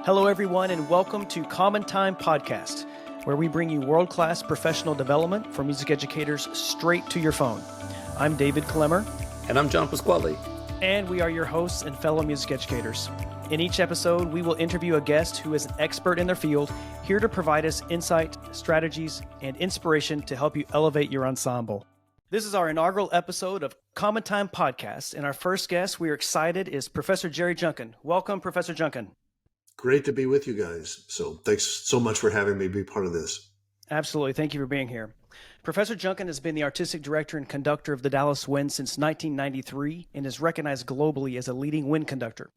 Hello, everyone, and welcome to Common Time Podcast, where we bring you world-class professional development for music educators straight to your phone. I'm David Clemmer. And I'm John Pasquale. And we are your hosts and fellow music educators. In each episode, we will interview a guest who is an expert in their field, here to provide us insight, strategies, and inspiration to help you elevate your ensemble. This is our inaugural episode of Common Time Podcast, and our first guest we are excited is Professor Jerry Junkin. Welcome, Professor Junkin. Great to be with you guys. So thanks so much for having me be part of this. Absolutely. Thank you for being here. Professor Junkin has been the artistic director and conductor of the Dallas Wind since 1993 and is recognized globally as a leading wind conductor.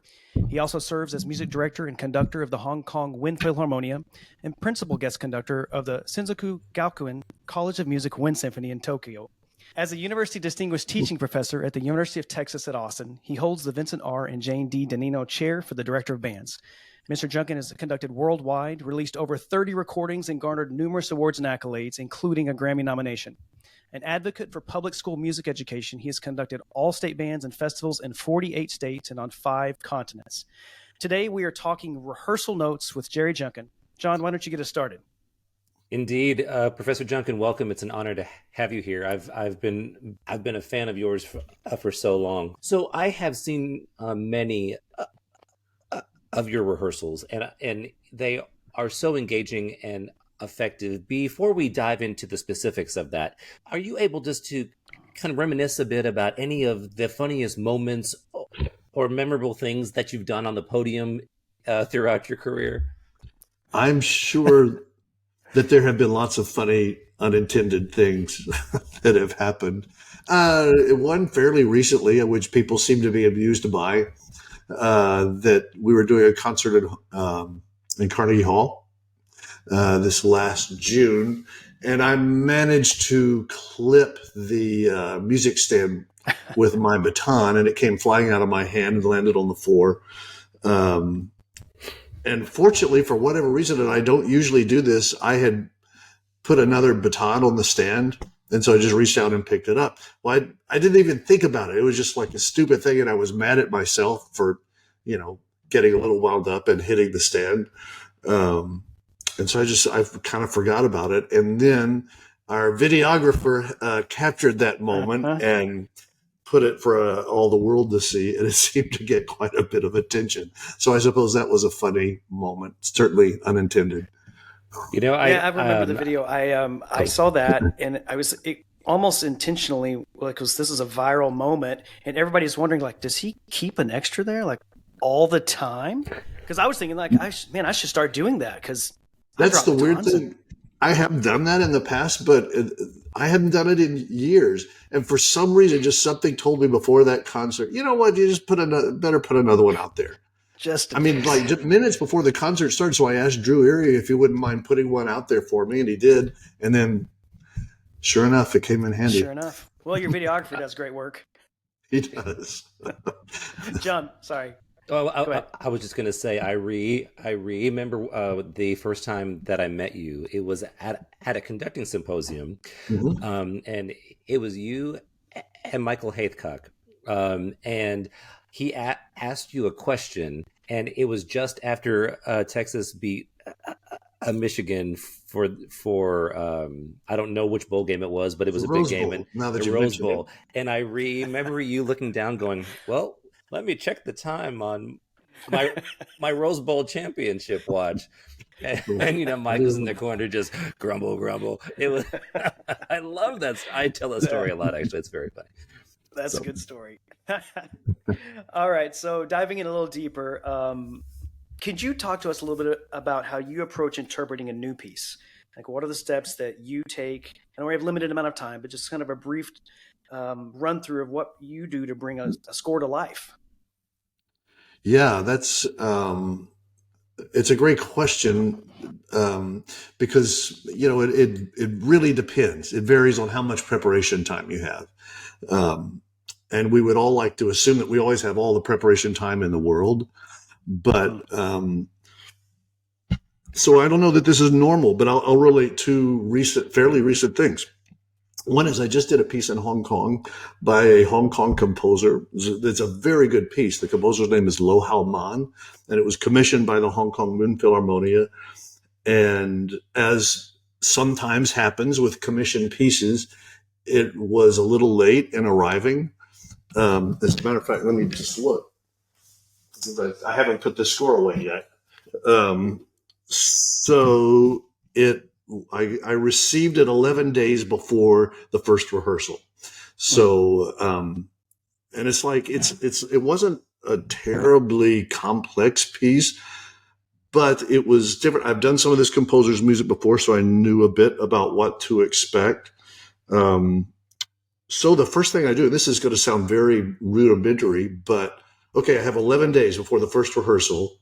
He also serves as music director and conductor of the Hong Kong Wind Philharmonia and principal guest conductor of the Shinjuku Gakuin College of Music Wind Symphony in Tokyo. As a university distinguished teaching professor at the University of Texas at Austin, he holds the Vincent R. and Jane D. Danino Chair for the Director of Bands. Mr. Junkin has conducted worldwide, released over 30 recordings, and garnered numerous awards and accolades, including a Grammy nomination. An advocate for public school music education, he has conducted all-state bands and festivals in 48 states and on 5 continents. Today, we are talking rehearsal notes with Jerry Junkin. John, why don't you get us started? Indeed, Professor Junkin, welcome. It's an honor to have you here. I've been a fan of yours for so long. So I have seen many of your rehearsals, and they are so engaging and effective. Before we dive into the specifics of that, are you able just to kind of reminisce a bit about any of the funniest moments or memorable things that you've done on the podium throughout your career? I'm sure that there have been lots of funny unintended things that have happened. One fairly recently, which people seem to be amused by, that we were doing a concert in Carnegie Hall this last June, and I managed to clip the music stand with my baton, and it came flying out of my hand and landed on the floor. And fortunately, for whatever reason, and I don't usually do this, I had put another baton on the stand. And so I just reached out and picked it up. Well, I didn't even think about it. It was just like a stupid thing. And I was mad at myself for, getting a little wound up and hitting the stand. And so I kind of forgot about it. And then our videographer captured that moment and put it for all the world to see. And it seemed to get quite a bit of attention. So I suppose that was a funny moment, certainly unintended. I remember the video. I saw that, and I was almost intentionally, because this is a viral moment, and everybody's wondering, does he keep an extra there, all the time? Because I was thinking, I should start doing that, because that's the weird thing. I have done that in the past, but I haven't done it in years. And for some reason, just something told me before that concert, you know what, you just better put another one out there. Just minutes before the concert started. So I asked Drew Erie if he wouldn't mind putting one out there for me, and he did. And then, sure enough, it came in handy. Sure enough. Well, your videographer does great work. He does. John, sorry. Oh, I was just going to say, I remember the first time that I met you. It was at a conducting symposium, and it was you and Michael Haithcock, and he asked you a question, and it was just after Texas beat Michigan for I don't know which bowl game it was, but it was a big game, and the Rose Bowl. And I remember you looking down, going, "Well, let me check the time on my Rose Bowl championship watch." And Mike was in the corner just grumble. It was I love that. I tell that story a lot, actually. It's very funny. That's a good story. All right. So diving in a little deeper, could you talk to us a little bit about how you approach interpreting a new piece? What are the steps that you take? And we have a limited amount of time, but just kind of a brief run through of what you do to bring a score to life. Yeah, it's a great question because, it really depends. It varies on how much preparation time you have. And we would all like to assume that we always have all the preparation time in the world. But so I don't know that this is normal, but I'll relate to fairly recent things. One is I just did a piece in Hong Kong by a Hong Kong composer. It's a very good piece. The composer's name is Lo Hao Man, and it was commissioned by the Hong Kong Wind Philharmonia. And as sometimes happens with commissioned pieces, it was a little late in arriving. As a matter of fact, let me just look. I haven't put the score away yet. So I received it 11 days before the first rehearsal. So, and it's like, it wasn't a terribly complex piece, but it was different. I've done some of this composer's music before, so I knew a bit about what to expect. So the first thing I do, this is going to sound very rudimentary, but okay, I have 11 days before the first rehearsal.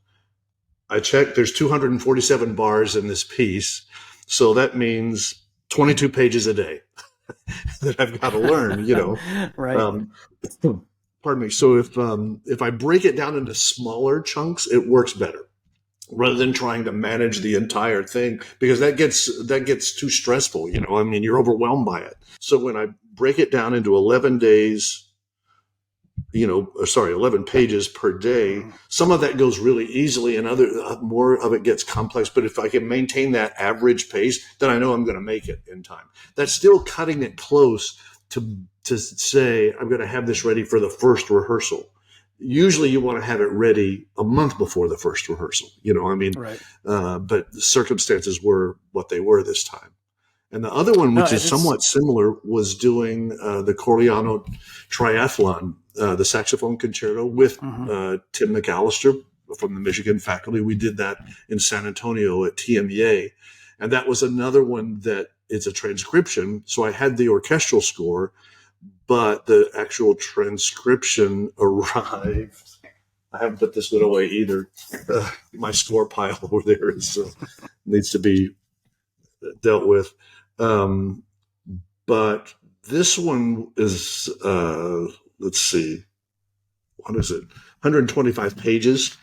I check, there's 247 bars in this piece. So that means 22 pages a day that I've got to learn, Right. Pardon me. So if I break it down into smaller chunks, it works better rather than trying to manage the entire thing, because that gets too stressful. You're overwhelmed by it. So when I break it down into 11 days, 11 pages per day, some of that goes really easily and more of it gets complex. But if I can maintain that average pace, then I know I'm going to make it in time. That's still cutting it close to say, I'm going to have this ready for the first rehearsal. Usually you want to have it ready a month before the first rehearsal, Right. But the circumstances were what they were this time. And the other one, which is somewhat similar, was doing the Corigliano Triathlon, the saxophone concerto with Tim McAllister from the Michigan faculty. We did that in San Antonio at TMEA. And that was another one that it's a transcription. So I had the orchestral score, but the actual transcription arrived. I haven't put this one away either. My score pile over there needs to be dealt with. But this one is, let's see, what is it? 125 pages.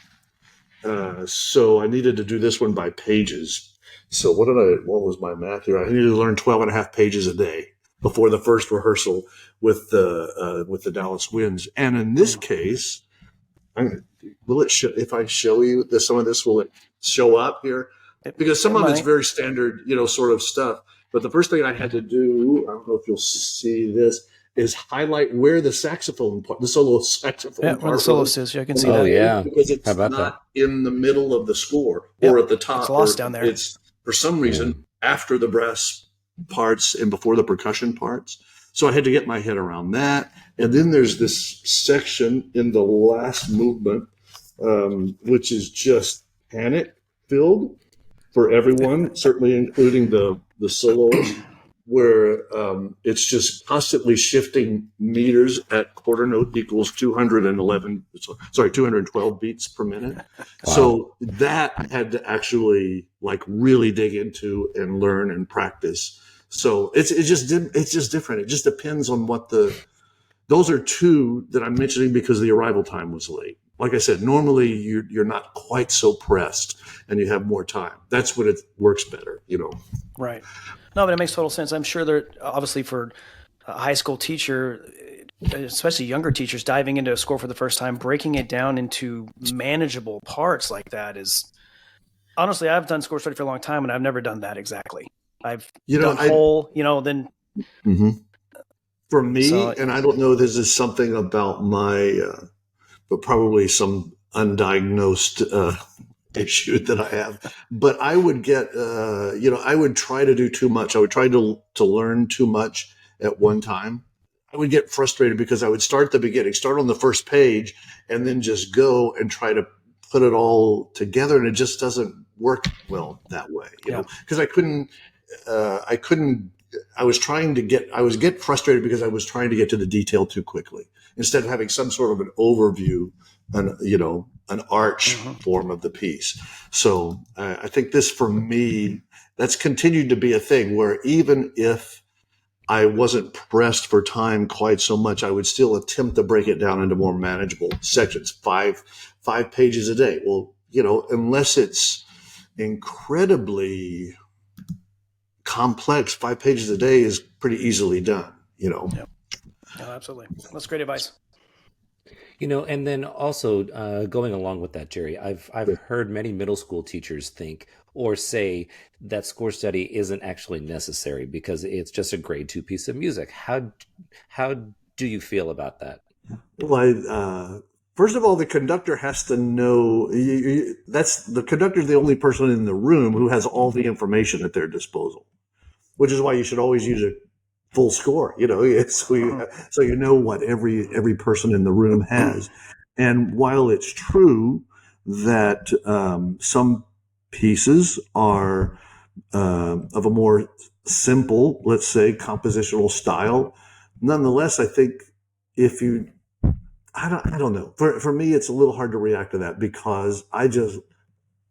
So I needed to do this one by pages. So what was my math here? I needed to learn 12 and a half pages a day before the first rehearsal with the Dallas Winds. And in this case, if I show you some of this, will it show up here? Because some of it's very standard, sort of stuff. But the first thing I had to do, I don't know if you'll see this, is highlight where the saxophone part, the solo saxophone part, where the solo is. I can see that. Oh, yeah. Because it's not in the middle of the score or at the top. It's lost down there. It's, for some reason, after the brass parts and before the percussion parts. So I had to get my head around that. And then there's this section in the last movement, which is just panic-filled for everyone, certainly including the soloist, where it's just constantly shifting meters at quarter note equals 212 beats per minute. Wow. So that I had to actually really dig into and learn and practice. So it's just different. It just depends on those are two that I'm mentioning because the arrival time was late. Like I said, normally you're not quite so pressed and you have more time. That's when it works better, Right. No, but it makes total sense. I'm sure that obviously for a high school teacher, especially younger teachers, diving into a score for the first time, breaking it down into manageable parts like that is honestly, I've done score study for a long time and I've never done that exactly. I've done whole, then. Mm-hmm. For me, and I don't know, this is something about my, but probably some undiagnosed issue that I have. But I would get, I would try to do too much. I would try to learn too much at one time. I would get frustrated because I would start at the beginning, start on the first page, and then just go and try to put it all together. And it just doesn't work well that way, because I was get frustrated because I was trying to get to the detail too quickly instead of having some sort of an overview, an arch form of the piece. So I think this, for me, that's continued to be a thing where even if I wasn't pressed for time quite so much, I would still attempt to break it down into more manageable sections, five pages a day. Well, unless it's incredibly complex, 5 pages a day is pretty easily done, you know. Yeah. No, absolutely. That's great advice. And then also going along with that, Jerry, I've heard many middle school teachers think or say that score study isn't actually necessary because it's just a grade 2 piece of music. How do you feel about that? Well, first of all, the conductor has to know. That's the conductor is the only person in the room who has all the information at their disposal, which is why you should always use a full score. So you know what every person in the room has. And while it's true that some pieces are of a more simple, let's say, compositional style, nonetheless, I think if you I don't know. For me, it's a little hard to react to that because I just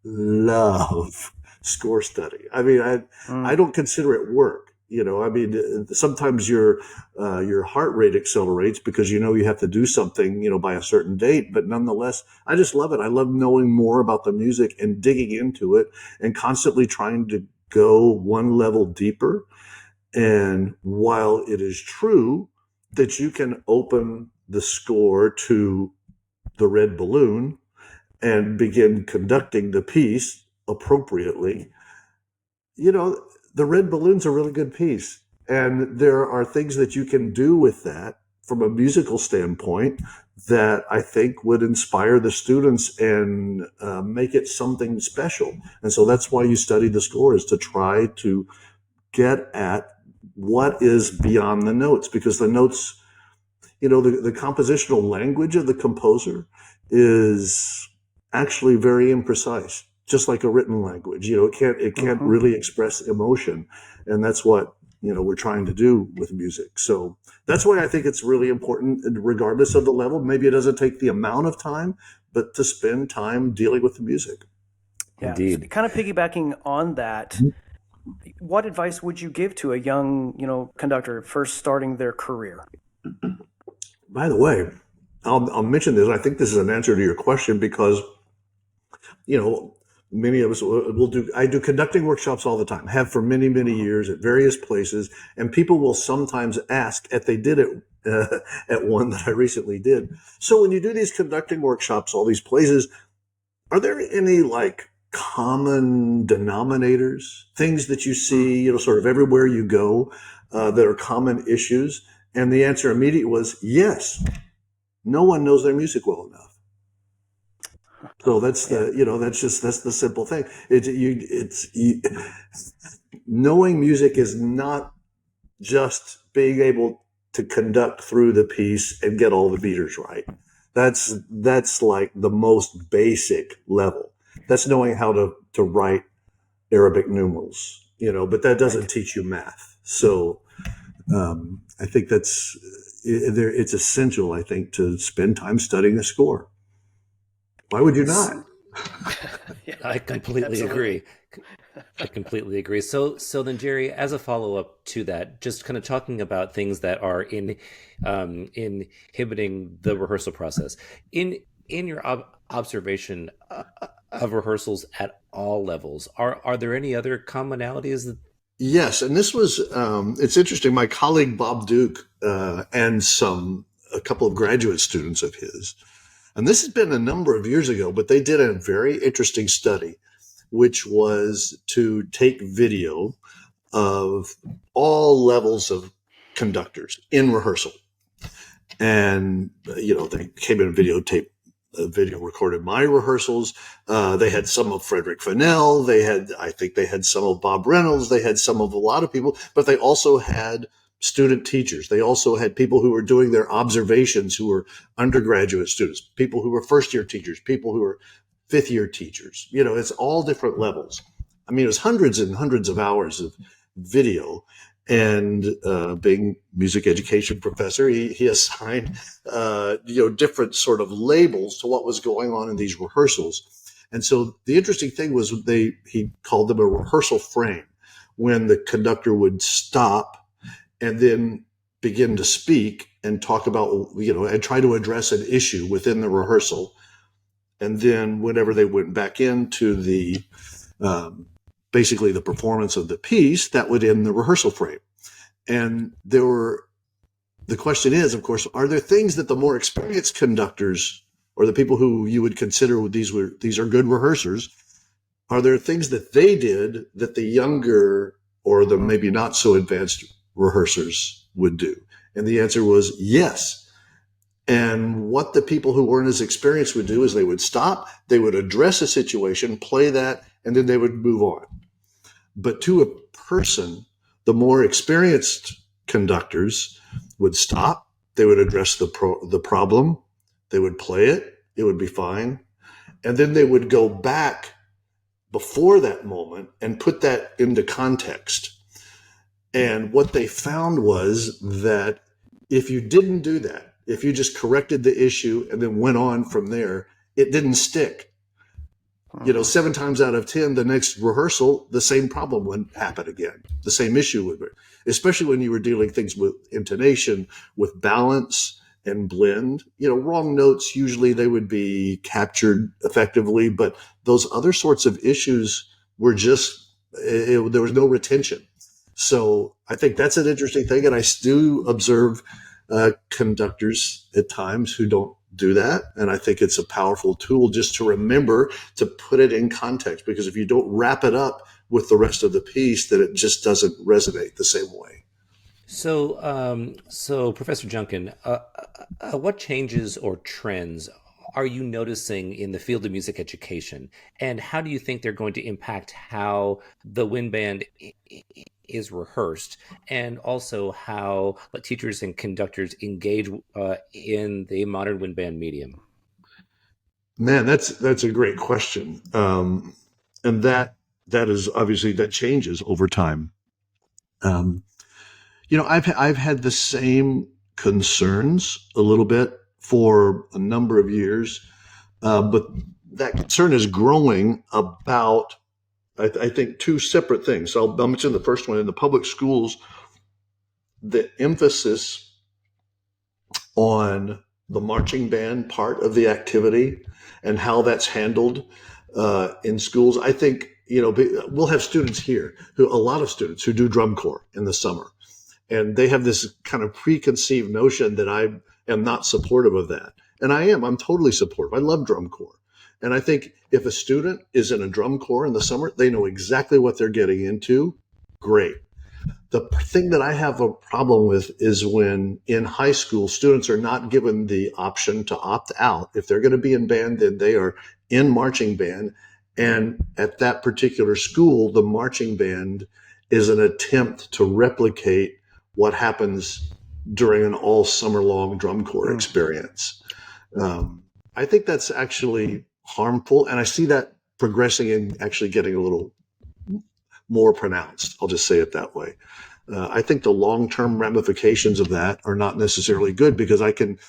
love score study. I mean, I don't consider it work. I mean, sometimes your heart rate accelerates because you have to do something, by a certain date. But nonetheless, I just love it. I love knowing more about the music and digging into it and constantly trying to go one level deeper. And while it is true that you can open the score to the red balloon and begin conducting the piece appropriately, the red balloon's a really good piece. And there are things that you can do with that from a musical standpoint that I think would inspire the students and make it something special. And so that's why you study the score, is to try to get at what is beyond the notes, because the notes, the compositional language of the composer is actually very imprecise, just like a written language. It can't really express emotion, and that's what we're trying to do with music. So that's why I think it's really important, regardless of the level. Maybe it doesn't take the amount of time, but to spend time dealing with the music. Yeah, Indeed. so kind of piggybacking on that, what advice would you give to a young, conductor first starting their career? By the way, I'll mention this. I think this is an answer to your question because, many of us will do. I do conducting workshops all the time, have for many, many years at various places, and people will sometimes ask, they did it at one that I recently did. So when you do these conducting workshops, all these places, are there any common denominators, things that you see, sort of everywhere you go, that are common issues? And the answer immediately was yes. No one knows their music well enough. So that's that's the simple thing. Knowing music is not just being able to conduct through the piece and get all the beaters right. That's like the most basic level. That's knowing how to write Arabic numerals, but that doesn't teach you math. So I think it's essential, I think, to spend time studying a score. Why would you not? Yeah, I completely agree. I completely agree. So then, Jerry, as a follow-up to that, just kind of talking about things that are inhibiting the rehearsal process. In your observation of rehearsals at all levels, are there any other commonalities? Yes, and this was it's interesting. My colleague Bob Duke and a couple of graduate students of his, and this has been a number of years ago, but they did a very interesting study, which was to take video of all levels of conductors in rehearsal. And, they came in video recorded my rehearsals. They had some of Frederick Fennell. I think they had some of Bob Reynolds. They had some of a lot of people, but they also had student teachers. They also had people who were doing their observations, who were undergraduate students, people who were first-year teachers, people who were fifth-year teachers. It's all different levels. I mean, it was hundreds and hundreds of hours of video. And being music education professor, he assigned different sort of labels to what was going on in these rehearsals. And so the interesting thing was he called them a rehearsal frame, when the conductor would stop and then begin to speak and talk about, and try to address an issue within the rehearsal. And then whenever they went back into the basically the performance of the piece, that would end the rehearsal frame. And the question is, of course, are there things that the more experienced conductors, or the people who you would consider these are good rehearsers, are there things that they did that the younger or the maybe not so advanced rehearsers would do? And the answer was yes. And what the people who weren't as experienced would do is they would stop, they would address a situation, play that, and then they would move on. But to a person, the more experienced conductors would stop, they would address the problem, they would play it, it would be fine, and then they would go back before that moment and put that into context. And what they found was that if you didn't do that, if you just corrected the issue and then went on from there, it didn't stick. 7 times out of 10, the next rehearsal, the same problem would happen again. The same issue would be, especially when you were dealing things with intonation, with balance and blend. Wrong notes, usually they would be captured effectively, but those other sorts of issues were just, there was no retention. So I think that's an interesting thing. And I do observe conductors at times who don't do that. And I think it's a powerful tool just to remember to put it in context, because if you don't wrap it up with the rest of the piece, then it just doesn't resonate the same way. So Professor Junkin, what changes or trends are you noticing in the field of music education, and how do you think they're going to impact how the wind band is rehearsed, and also how teachers and conductors engage in the modern wind band medium? Man, that's a great question, and that is obviously, that changes over time. I've had the same concerns a little bit for a number of years, but that concern is growing about, I think, 2 separate things. So I'll mention the first one. In the public schools, the emphasis on the marching band part of the activity and how that's handled in schools. I think, we'll have students here, a lot of students who do drum corps in the summer. And they have this kind of preconceived notion that I am not supportive of that. And I'm totally supportive. I love drum corps. And I think if a student is in a drum corps in the summer, they know exactly what they're getting into. Great. The thing that I have a problem with is when in high school, students are not given the option to opt out. If they're going to be in band, then they are in marching band. And at that particular school, the marching band is an attempt to replicate what happens during an all summer long drum corps experience. I think that's actually harmful. And I see that progressing and actually getting a little more pronounced. I'll just say it that way. I think the long-term ramifications of that are not necessarily good, because I can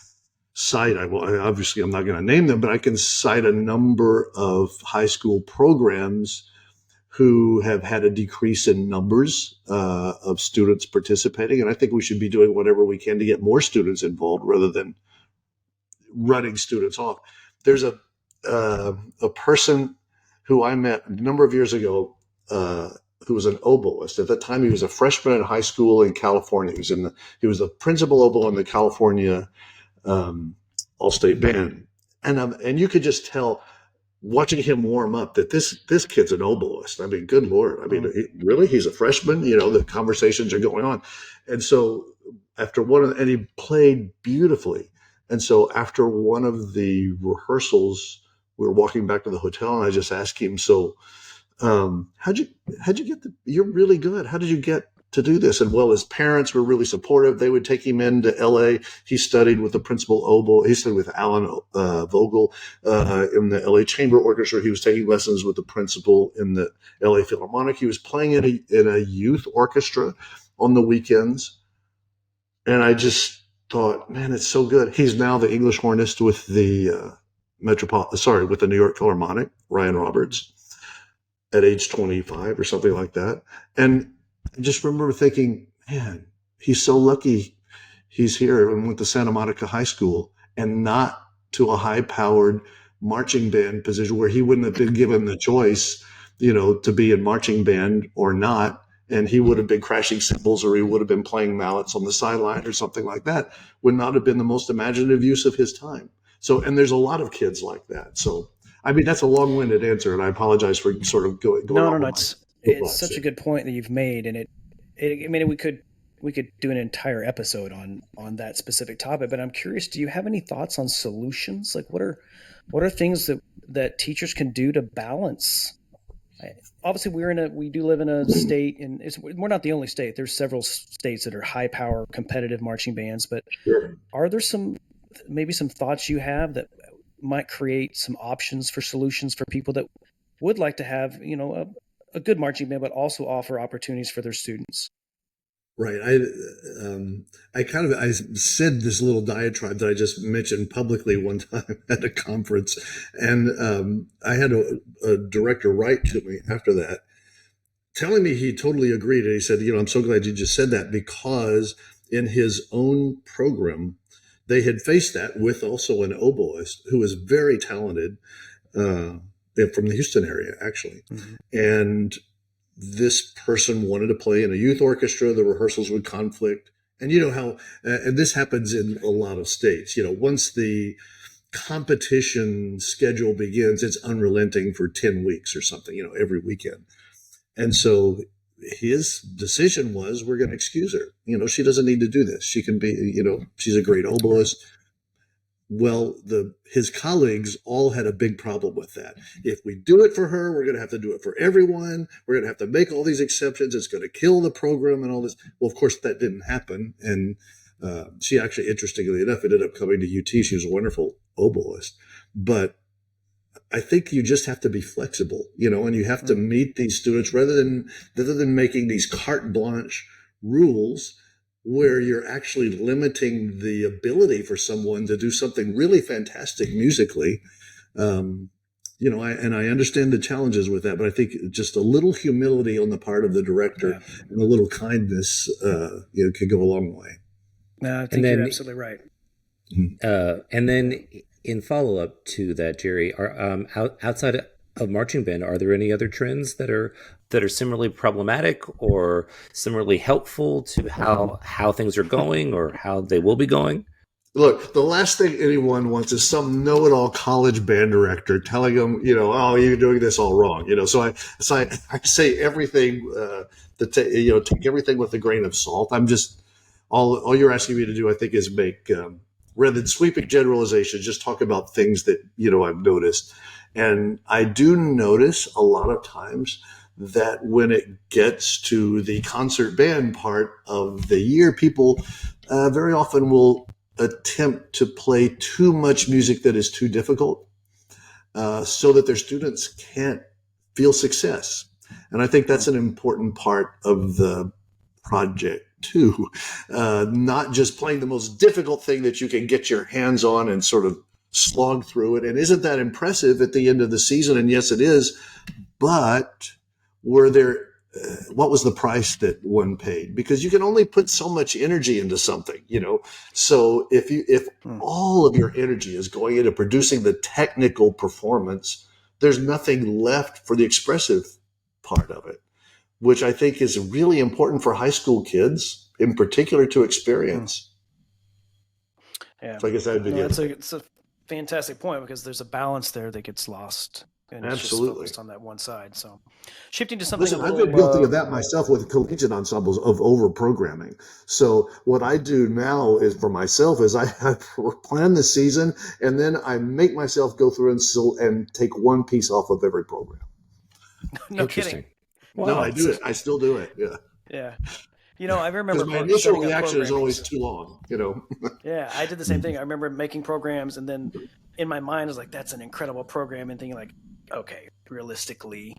cite, obviously I'm not going to name them, but I can cite a number of high school programs who have had a decrease in numbers of students participating. And I think we should be doing whatever we can to get more students involved rather than running students off. There's a person who I met a number of years ago who was an oboist. At that time, he was a freshman in high school in California. He was the principal oboe in the California All-State Band. And you could just tell, watching him warm up, that this kid's an oboist. I mean, good Lord. I mean, really? He's a freshman? The conversations are going on. And so and he played beautifully. And so after one of the rehearsals, we were walking back to the hotel, and I just asked him, so how'd you get you're really good. How did you get to do this? And well, his parents were really supportive. They would take him into LA. He studied with the principal oboe. He studied with Alan Vogel in the LA Chamber Orchestra. He was taking lessons with the principal in the LA Philharmonic. He was playing in a youth orchestra on the weekends. And I just thought, man, it's so good. He's now the English hornist with the with the New York Philharmonic, Ryan Roberts, at age 25 or something like that. And I just remember thinking, man, he's so lucky he's here and went to Santa Monica High School and not to a high-powered marching band position where he wouldn't have been given the choice to be in marching band or not. And he would have been crashing cymbals, or he would have been playing mallets on the sideline or something like that. Would not have been the most imaginative use of his time. So, and there's a lot of kids like that. So, I mean, that's a long-winded answer, and I apologize for sort of going No, off no, on it's such a good point that you've made, and I mean, we could do an entire episode on that specific topic. But I'm curious, do you have any thoughts on solutions? Like, what are things that teachers can do to balance? Obviously, we do live in a state, and we're not the only state. There's several states that are high power competitive marching bands, but Sure. are there maybe some thoughts you have that might create some options for solutions for people that would like to have, a good marching band, but also offer opportunities for their students? Right. I said this little diatribe that I just mentioned publicly one time at a conference, and I had a director write to me after that, telling me he totally agreed. And he said, I'm so glad you just said that, because in his own program, they had faced that with also an oboist who was very talented, from the Houston area, actually. Mm-hmm. And this person wanted to play in a youth orchestra. The rehearsals would conflict. And you know how, and this happens in a lot of states, once the competition schedule begins, it's unrelenting for 10 weeks or something, every weekend. And so his decision was, we're going to excuse her. She doesn't need to do this. She can be, she's a great oboist. Well, his colleagues all had a big problem with that. If we do it for her, we're going to have to do it for everyone. We're going to have to make all these exceptions. It's going to kill the program and all this. Well, of course, that didn't happen. And she actually, interestingly enough, ended up coming to UT. She was a wonderful oboist. But I think you just have to be flexible, and you have to meet these students rather than making these carte blanche rules where you're actually limiting the ability for someone to do something really fantastic musically. I understand the challenges with that, but I think just a little humility on the part of the director and a little kindness, could go a long way. No, I think you're absolutely right. And then in follow-up to that, Jerry, outside of marching band, are there any other trends that are similarly problematic or similarly helpful to how things are going or how they will be going? Look, the last thing anyone wants is some know-it-all college band director telling them, oh, you're doing this all wrong. So I say everything, take everything with a grain of salt. I'm just, all you're asking me to do, I think, is make, rather than sweeping generalizations, just talk about things that, I've noticed. And I do notice a lot of times that when it gets to the concert band part of the year, people very often will attempt to play too much music that is too difficult, so that their students can't feel success. And I think that's an important part of the project too. Not just playing the most difficult thing that you can get your hands on and sort of slog through it. And isn't that impressive at the end of the season? And yes, it is. But what was the price that one paid? Because you can only put so much energy into something, So if all of your energy is going into producing the technical performance, there's nothing left for the expressive part of it, which I think is really important for high school kids in particular to experience. Yeah. So I guess that'd be it's a fantastic point, because there's a balance there that gets lost. And it's just focused on that one side. So shifting to something. Listen, I've been guilty of that myself with collegiate ensembles, of over programming. So what I do now is, for myself, is I plan the season and then I make myself go through and take one piece off of every program. No kidding. Wow. No, I do it. I still do it. Yeah. Yeah. I remember my initial reaction is always too long, Yeah, I did the same thing. I remember making programs, and then in my mind I was like, that's an incredible program, and thinking like, okay, realistically,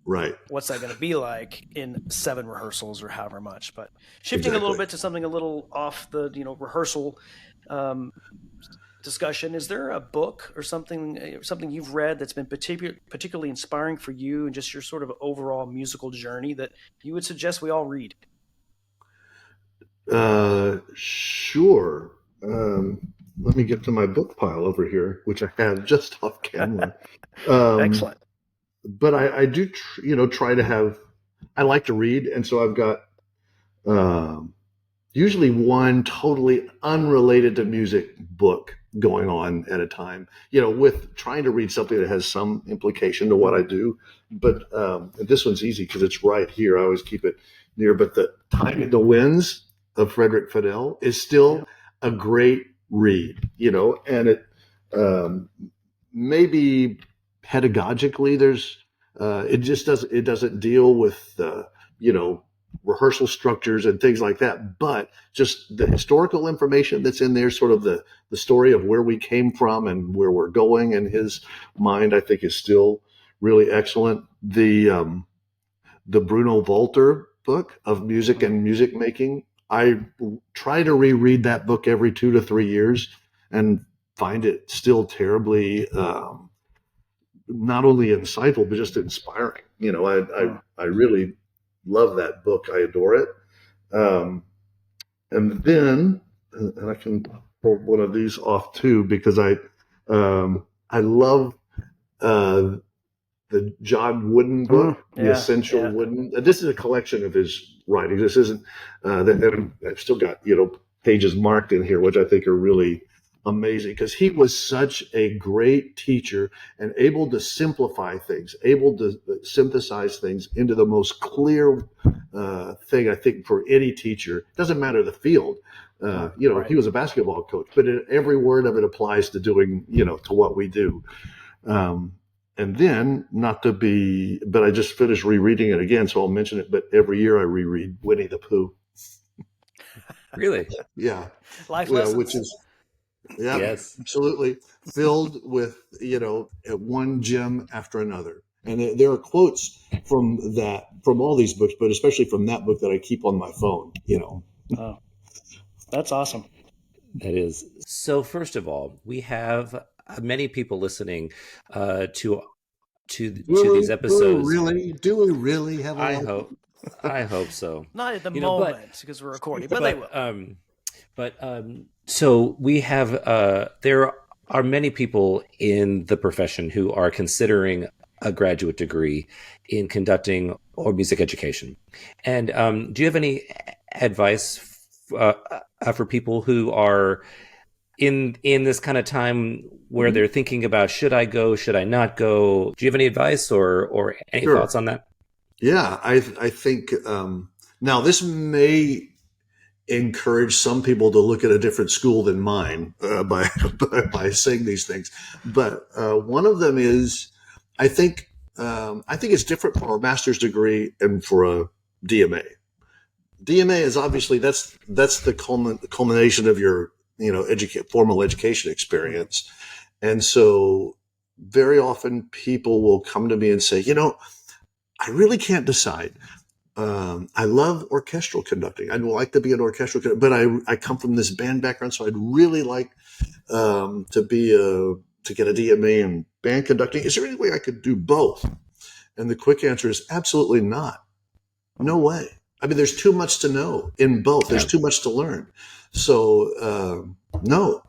right, what's that going to be like in 7 rehearsals or however much? But shifting a little bit to something a little off the rehearsal discussion, is there a book or something you've read that's been particularly inspiring for you and just your sort of overall musical journey that you would suggest we all read? Sure. Let me get to my book pile over here, which I have just off camera. Excellent. but I do, try to have, I like to read. And so I've got, um, usually one totally unrelated to music book going on at a time, with trying to read something that has some implication to what I do. But this one's easy because it's right here. I always keep it near. But the Time in the Winds of Frederick Fidel is still a great read, and it maybe pedagogically it doesn't deal with rehearsal structures and things like that, but just the historical information that's in there, sort of the story of where we came from and where we're going in his mind, I think is still really excellent. The Bruno Walter book of music and music making, I try to reread that book every 2 to 3 years and find it still terribly not only insightful but just inspiring. I really love that book. I adore it. And then, and I can pull one of these off too, because I love the John Wooden book, The Essential Wooden. This is a collection of his writings. This isn't that I've still got pages marked in here, which I think are really amazing, because he was such a great teacher and able to simplify things, able to synthesize things into the most clear thing, I think, for any teacher. It doesn't matter the field. He was a basketball coach, but every word of it applies to doing, to what we do. And then, but I just finished rereading it again, so I'll mention it, but every year I reread Winnie the Pooh. Really? Yeah. Life lessons. Which is, yeah, yes, absolutely filled with, one gem after another. And there are quotes from all these books, but especially from that book that I keep on my phone, Oh, that's awesome. that is. So first of all, we have many people listening to these episodes. Do we really have a I hope so. Not at the moment, because we're recording, but they will. So we have there are many people in the profession who are considering a graduate degree in conducting or music education. And do you have any advice for people who are in this kind of time where they're thinking about, should I go, should I not go? Do you have any advice or any thoughts on that? Yeah, I think now this may encourage some people to look at a different school than mine by saying these things, but one of them is, I think it's different for a master's degree and for a DMA. DMA is obviously that's the culmination of your formal education experience, and so very often people will come to me and say, I really can't decide. I love orchestral conducting. I'd like to be an orchestral conductor, but I come from this band background, so I'd really like to get a DMA in band conducting. Is there any way I could do both? And the quick answer is absolutely not. No way. I mean, there's too much to know in both. There's too much to learn. So no,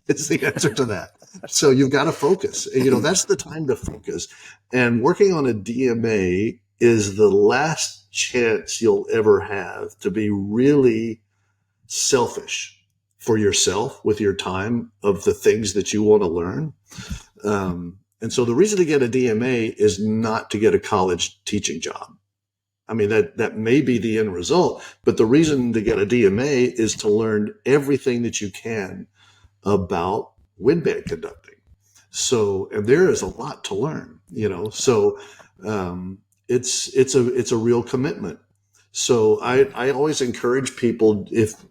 it's the answer to that. So you've got to focus. That's the time to focus. And working on a DMA is the last chance you'll ever have to be really selfish for yourself with your time of the things that you want to learn. And so the reason to get a DMA is not to get a college teaching job. I mean, that may be the end result, but the reason to get a DMA is to learn everything that you can about wind band conducting. So, and there is a lot to learn, so it's a real commitment. So I always encourage people, if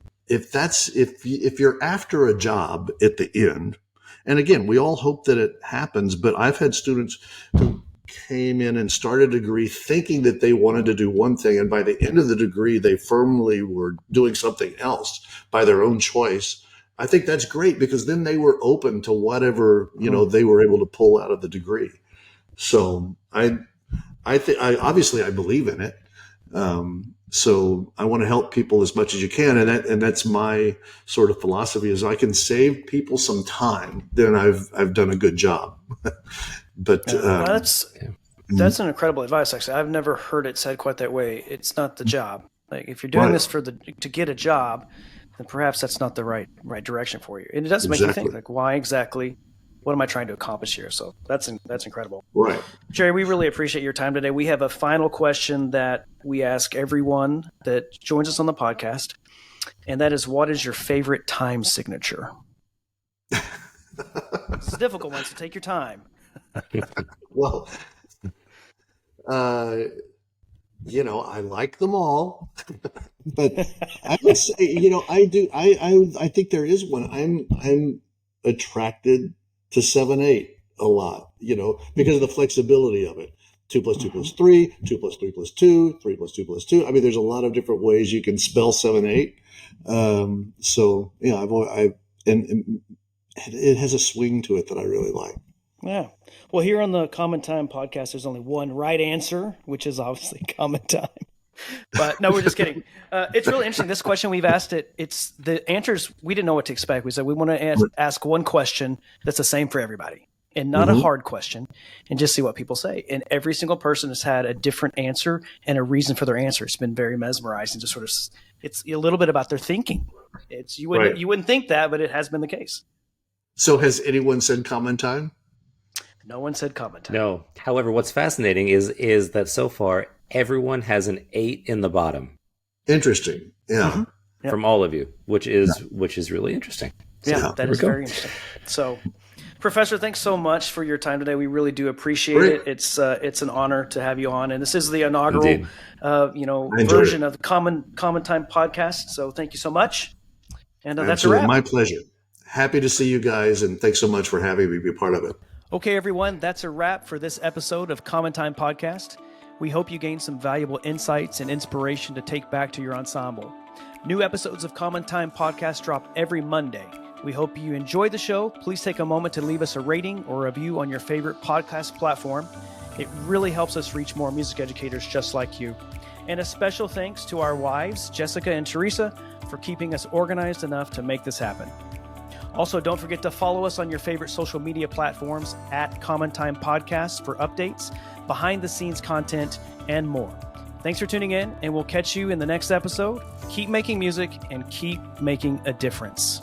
you're after a job at the end, and again, we all hope that it happens, but I've had students who came in and started a degree thinking that they wanted to do one thing, and by the end of the degree, they firmly were doing something else by their own choice. I think that's great, because then they were open to whatever, they were able to pull out of the degree. So I obviously I believe in it. So I want to help people as much as you can. And that's my sort of philosophy, is I can save people some time, then I've done a good job. But That's an incredible advice, actually. I've never heard it said quite that way. It's not the job. Like, if you're doing this to get a job, then perhaps that's not the right direction for you. And it does make you think, like, why exactly? What am I trying to accomplish here? So that's incredible. Right. Jerry, we really appreciate your time today. We have a final question that we ask everyone that joins us on the podcast, and that is, what is your favorite time signature? It's a difficult one, so take your time. Well, I like them all, but I would say, I do. I think there is one. I'm attracted to 7/8 a lot, because of the flexibility of it. 2 + 2 + 3, 2 + 3 + 2, 3 + 2 + 2. I mean, there's a lot of different ways you can spell 7/8. So yeah, and it has a swing to it that I really like. Yeah. Well, here on the Common Time podcast, there's only one right answer, which is obviously Common Time. But no, we're just kidding. It's really interesting. This question, we've asked it. It's the answers. We didn't know what to expect. We said we want to ask one question that's the same for everybody, and not a hard question, and just see what people say. And every single person has had a different answer and a reason for their answer. It's been very mesmerizing to sort of. It's a little bit about their thinking. You wouldn't think that, but it has been the case. So has anyone said Common Time? No one said Common Time. No. However, what's fascinating is that so far everyone has an 8 in the bottom. Interesting. Yeah. Yep. From all of you, which is really interesting. Yeah, that is very interesting. So, Professor, thanks so much for your time today. We really do appreciate it. It's an honor to have you on, and this is the inaugural version of the Common Time podcast. So, thank you so much. And that's a wrap. My pleasure. Happy to see you guys, and thanks so much for having me be part of it. Okay, everyone, that's a wrap for this episode of Common Time Podcast. We hope you gained some valuable insights and inspiration to take back to your ensemble. New episodes of Common Time Podcast drop every Monday. We hope you enjoyed the show. Please take a moment to leave us a rating or review on your favorite podcast platform. It really helps us reach more music educators just like you. And a special thanks to our wives, Jessica and Theresa, for keeping us organized enough to make this happen. Also, don't forget to follow us on your favorite social media platforms at Common Time Podcast for updates, behind-the-scenes content, and more. Thanks for tuning in, and we'll catch you in the next episode. Keep making music and keep making a difference.